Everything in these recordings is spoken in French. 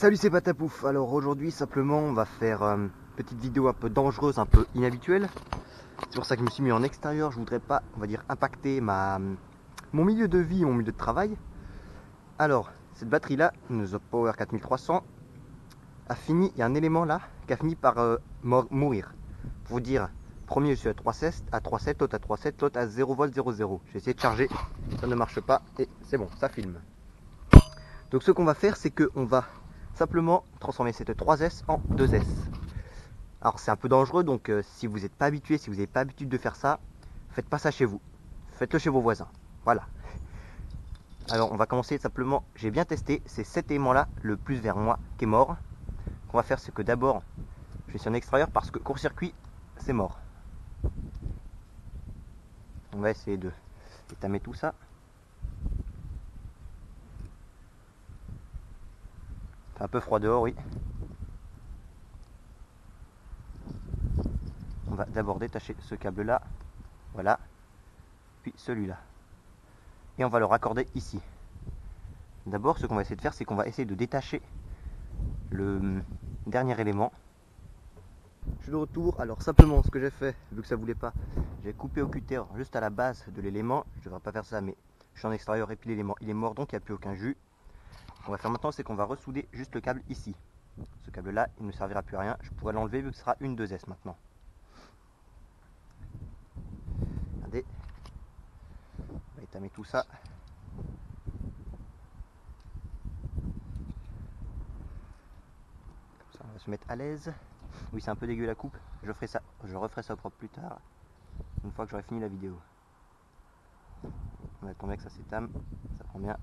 Salut, c'est Patapouf. Alors aujourd'hui simplement on va faire une petite vidéo un peu dangereuse, un peu inhabituelle. C'est pour ça que je me suis mis en extérieur. Je voudrais pas, on va dire, impacter mon milieu de vie, mon milieu de travail. Alors cette batterie là, une Zopower 4300, a fini, il y a un élément là qui a fini par mourir. Pour vous dire, premier je suis à 3,7, l'autre à 3,7, l'autre à 0 volt 0,0. J'ai essayé de charger, ça ne marche pas et c'est bon, ça filme. Donc ce qu'on va faire, c'est qu'on va simplement transformer cette 3S en 2S. Alors c'est un peu dangereux, donc si vous n'êtes pas habitué, si vous n'avez pas l'habitude de faire ça, faites pas ça chez vous. Faites-le chez vos voisins. Voilà. Alors on va commencer simplement, j'ai bien testé, c'est cet élément là, le plus vers moi, qui est mort. Ce qu'on va faire, c'est que d'abord, je vais sur un extérieur parce que court-circuit, c'est mort. On va essayer de étamer tout ça. C'est un peu froid dehors, oui. On va d'abord détacher ce câble là, voilà, puis celui-là. Et on va le raccorder ici. D'abord, ce qu'on va essayer de faire, c'est qu'on va essayer de détacher le dernier élément. Je suis de retour. Alors simplement, ce que j'ai fait, vu que ça voulait pas, j'ai coupé au cutter juste à la base de l'élément. Je devrais pas faire ça, mais je suis en extérieur et puis l'élément il est mort, donc il n'y a plus aucun jus. Ce qu'on va faire maintenant, c'est qu'on va ressouder juste le câble ici. Ce câble là, il ne servira plus à rien. Je pourrais l'enlever vu que ce sera une 2S maintenant. Regardez, on va étamer tout ça. Comme ça, on va se mettre à l'aise. Oui, c'est un peu dégueu la coupe. Je referai ça propre plus tard, une fois que j'aurai fini la vidéo. On attend bien que ça s'étame, ça prend bien.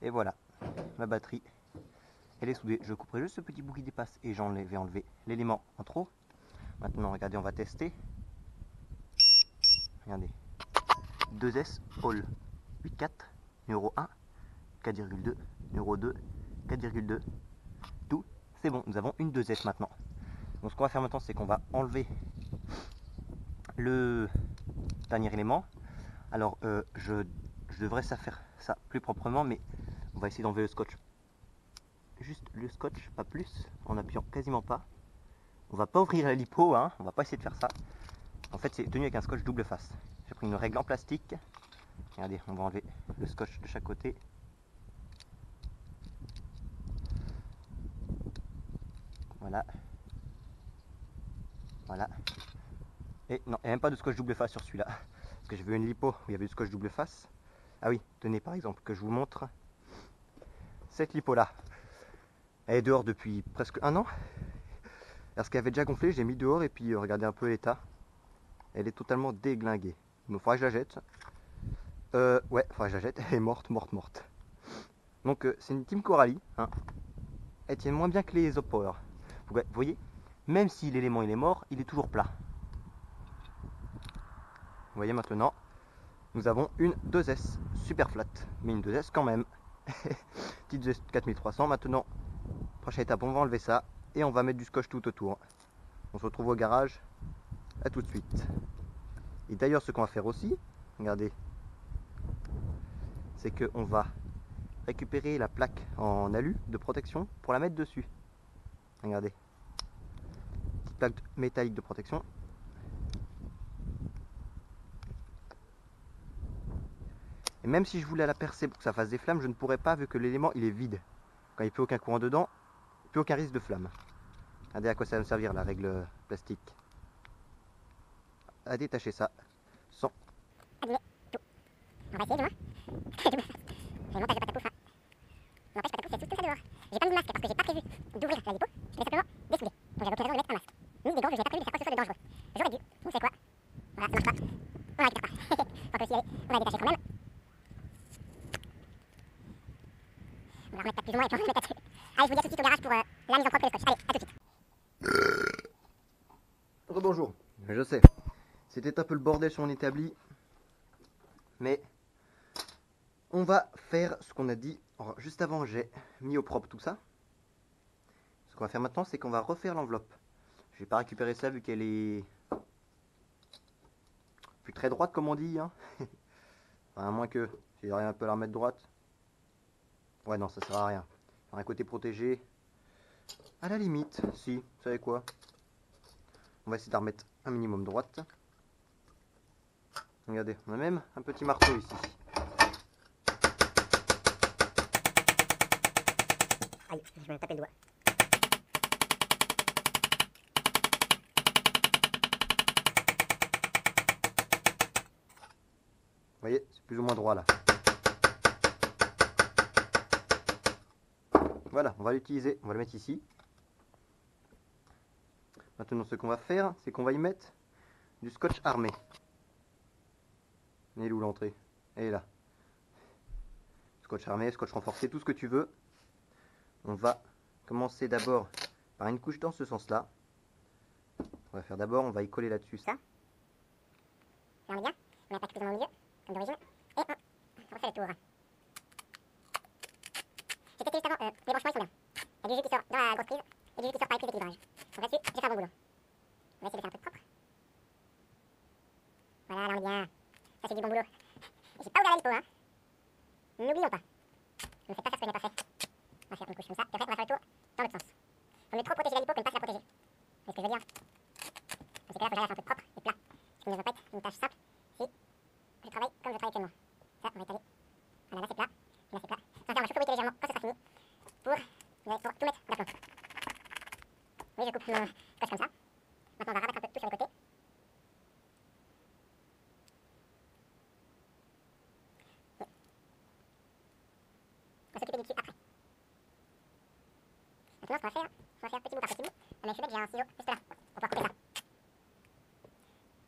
Et voilà, ma batterie, elle est soudée. Je couperai juste ce petit bout qui dépasse et vais enlever l'élément en trop. Maintenant, regardez, on va tester. Regardez, 2S All 8.4, numéro 1, 4,2, numéro 2, 4,2. Tout, c'est bon, nous avons une 2S maintenant. Donc ce qu'on va faire maintenant, c'est qu'on va enlever le dernier élément. Alors je devrais faire ça plus proprement, mais on va essayer d'enlever le scotch. Juste le scotch, pas plus, en appuyant quasiment pas. On va pas ouvrir la lipo, hein, on va pas essayer de faire ça. En fait, c'est tenu avec un scotch double face. J'ai pris une règle en plastique. Regardez, on va enlever le scotch de chaque côté. Voilà. Voilà. Et non, il n'y a même pas de scotch double face sur celui-là. Parce que j'ai vu une lipo où il y avait du scotch double face. Ah oui, tenez par exemple, que je vous montre. Cette lipo-là, elle est dehors depuis presque un an. Parce qu'elle avait déjà gonflé, j'ai mis dehors et puis regardez un peu l'état. Elle est totalement déglinguée. Il me faudra que je la jette. Ouais, faudra que je la jette. Elle est morte. Donc c'est une Team Coralie. Hein. Elle tient moins bien que les Zopower. Vous voyez, même si l'élément il est mort, il est toujours plat. Vous voyez maintenant, nous avons une 2S super flat. Mais une 2S quand même. Petite 2S 4300. Maintenant, prochaine étape, on va enlever ça. Et on va mettre du scotch tout autour. On se retrouve au garage. À tout de suite. Et d'ailleurs, ce qu'on va faire aussi, regardez, c'est qu'on va récupérer la plaque en alu de protection pour la mettre dessus. Regardez, petite plaque métallique de protection. Et même si je voulais la percer pour que ça fasse des flammes, je ne pourrais pas vu que l'élément il est vide. Quand il n'y a plus aucun courant dedans, plus aucun risque de flamme. Regardez à quoi ça va me servir la règle plastique. À détacher ça sans... On va essayer du moins. C'est le montage de Patapouf. N'empêche, Patapouf, c'est tout ça dehors. J'ai pas mis de masque parce que j'ai pas prévu d'ouvrir la lipo. Je vais simplement dessouder. Donc j'avais aucune raison de mettre un masque. Ni des gants, je n'ai pas prévu de faire quoi que ce soit de dangereux. J'aurais dû. On sait quoi. Voilà, ça marche pas. On va récupérer pas. Faut que si aller, on va détacher quand même. On va remettre peut-être plus ou moins et puis on va remettre là-dessus. Allez, je vous dis à tout de suite au garage pour la mise en propre et le scotch. Allez, à tout de suite. Rebonjour, je sais. C'était un peu le bordel sur mon établi. Mais on va faire ce qu'on a dit. Alors, juste avant, j'ai mis au propre tout ça. Ce qu'on va faire maintenant, c'est qu'on va refaire l'enveloppe. Je vais pas récupérer ça vu qu'elle est plus très droite comme on dit, hein. Enfin, à moins que j'aimerais un peu la remettre droite. Ouais, non, ça sert à rien. Un côté protégé. À la limite, si, vous savez quoi? On va essayer de la remettre un minimum droite. Regardez, on a même un petit marteau ici. Aïe, je vais me taper le doigt. Vous voyez, c'est plus ou moins droit là. Voilà, on va l'utiliser, on va le mettre ici. Maintenant, ce qu'on va faire, c'est qu'on va y mettre du scotch armé. Elle est où l'entrée? Elle est là. Scotch armé, scotch renforcé, tout ce que tu veux. On va commencer d'abord par une couche dans ce sens-là. On va faire d'abord, on va y coller là-dessus. Ça. Là, on est bien. On attaque plus ou moins au milieu, comme d'origine. Et on refait le tour. J'ai testé juste avant, les branchements ils sont bien. Il y a du jus qui sort dans la grosse prise et du jus qui sort par les prises d'équilibrage. Donc là-dessus, j'ai fait un bon boulot. On va essayer de faire un truc propre. Voilà, là on est bien. Ça c'est du bon boulot. Et j'ai pas ouvert la lipo, hein. N'oublions pas. Ne faites pas faire ce que je n'ai pas fait. On va faire une couche comme ça, et après on va faire le tour dans l'autre sens. Faut mieux trop protéger la lipo que ne pas se la protéger. Vous voyez ce que je veux dire? Dans ces cas-là, faut que j'arrive à faire un truc propre et plat. Ce qui ne va pas être une tâche simple si je travaille comme je travaille actuellement. Ça, on va étaler. Voilà, là c'est plat, et là c'est plat. Ça va faire, on va chauffer légèrement quand ce sera fini pour tout mettre à l'aplomb. Oui, je coupe mon scotch comme ça. Maintenant, on va rabattre un peu tout sur les côtés. On va s'occuper du dessus après. Maintenant, ce qu'on va faire petit bout par petit bout. Mais je suis bête, j'ai un ciseau juste là pour pouvoir couper ça.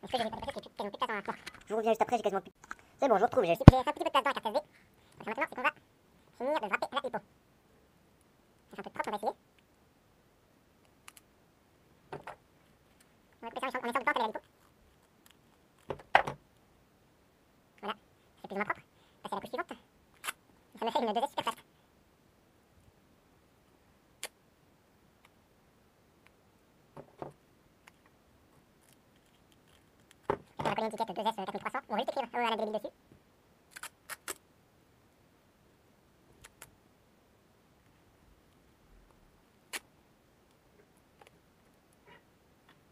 Est-ce que j'ai quasiment plus de place dans la... Bon, je vous reviens juste après, j'ai quasiment plus... C'est bon, je retrouve, j'ai fait un petit peu de place dans la carte SD. Donc maintenant, c'est qu'on va finir de wrapper la lipo. C'est un peu propre, on va essayer. On va couper ça en essayant de pas enlever la lipo. Voilà, c'est plus ou moins propre. Passer à la couche suivante. Ça me fait une 2S super fast. On va coller une étiquette 2S 4300. On va juste écrire la débile dessus.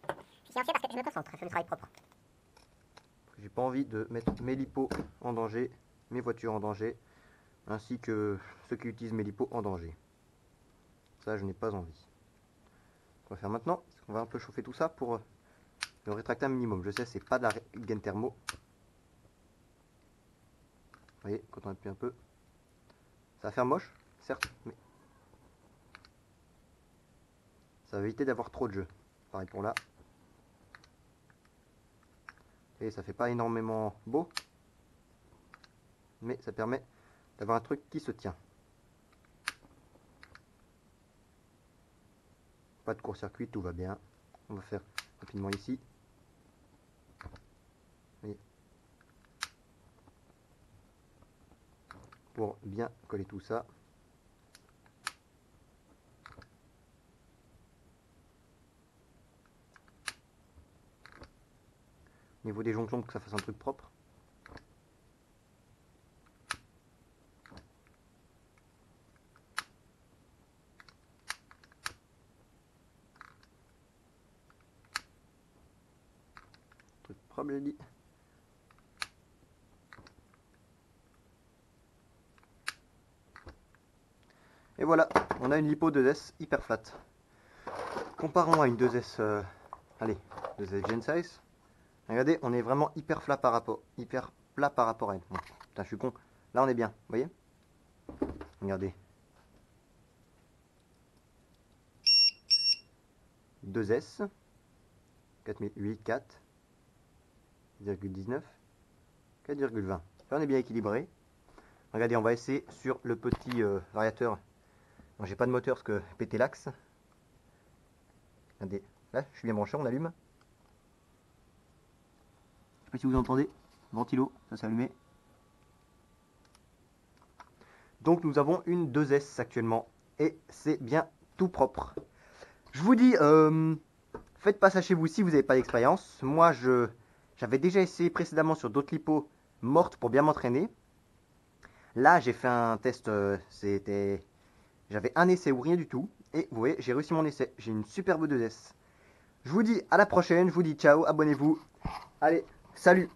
Je suis silencieux parce que je me concentre, je fais du travail propre. J'ai pas envie de mettre mes lipos en danger, mes voitures en danger, ainsi que ceux qui utilisent mes lipos en danger. Ça, je n'ai pas envie. Ce qu'on va faire maintenant, c'est qu'on va un peu chauffer tout ça pour le rétracter un minimum. Je sais, c'est pas de la gaine thermo. Vous voyez, quand on appuie un peu, ça va faire moche, certes, mais ça va éviter d'avoir trop de jeu. Pareil pour là. Et ça fait pas énormément beau, mais ça permet d'avoir un truc qui se tient. Pas de court-circuit, tout va bien. On va faire rapidement ici. Et pour bien coller tout ça. Au niveau des jonctions, pour que ça fasse un truc propre. Truc propre, j'ai dit. Et voilà, on a une lipo 2S hyper flat. Comparons à une 2S, allez, 2S Gensize. Regardez, on est vraiment hyper plat par rapport à elle. Bon, putain, je suis con. Là, on est bien, vous voyez? Regardez. 2S, 4008, 4,19, 4,20. Là, on est bien équilibré. Regardez, on va essayer sur le petit variateur. Bon, j'ai pas de moteur parce que pété l'axe. Regardez, là, je suis bien branché, on allume. Je sais pas si vous entendez. Ventilo, ça s'est allumé. Donc nous avons une 2S actuellement. Et c'est bien tout propre. Je vous dis, faites pas ça chez vous si vous n'avez pas d'expérience. Moi, J'avais déjà essayé précédemment sur d'autres lipos mortes pour bien m'entraîner. Là, j'ai fait un test, j'avais un essai ou rien du tout. Et vous voyez, j'ai réussi mon essai. J'ai une superbe 2S. Je vous dis à la prochaine, je vous dis ciao, abonnez-vous. Allez, salut!